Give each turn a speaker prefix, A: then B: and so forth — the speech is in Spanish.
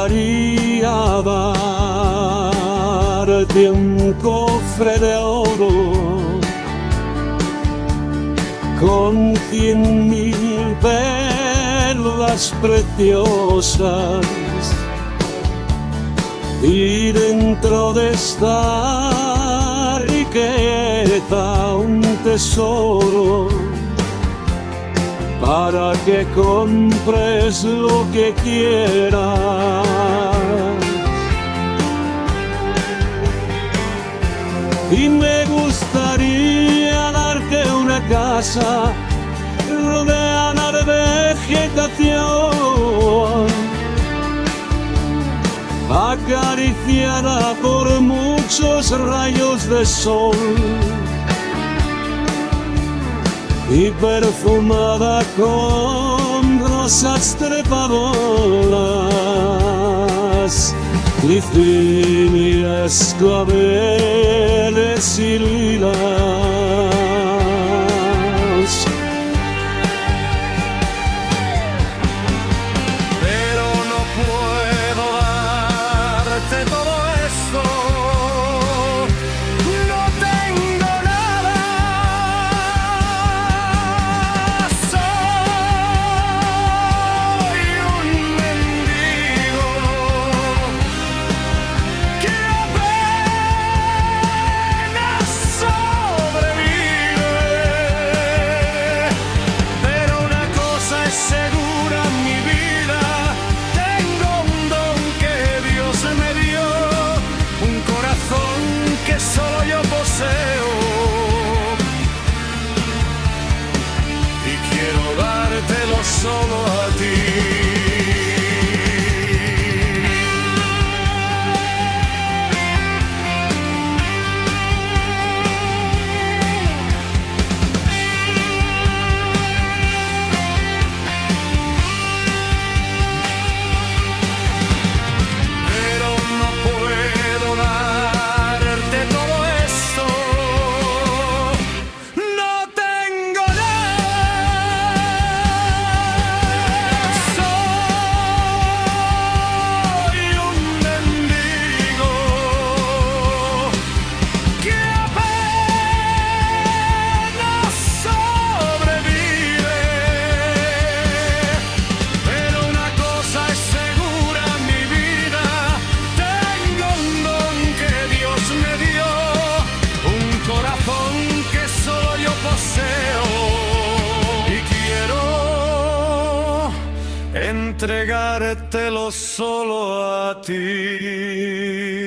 A: gustaría darte un cofre de oro con 100.000 perlas preciosas, y dentro de esta riqueza un tesoro para que compres lo que quieras. Y me gustaría darte una casa rodeada de vegetación, acariciada por muchos rayos de sol y perfumada con rosas trepadoras, glicinias, claveles y lilas.
B: Pero no puedo darte todo esto, no tengo nada, soy un mendigo que apenas sobrevive. Pero una cosa es segura en mi vida: tengo un don que Dios me dio, un corazón que solo yo poseo, y quiero dártelo solo a ti. Pero no puedo darte todo esto, no tengo nada, soy un mendigo que apenas sobrevive. Pero una cosa es segura en mi vida: tengo un don que Dios me dio, un corazón que solo yo poseo, y quiero entregártelo solo a ti.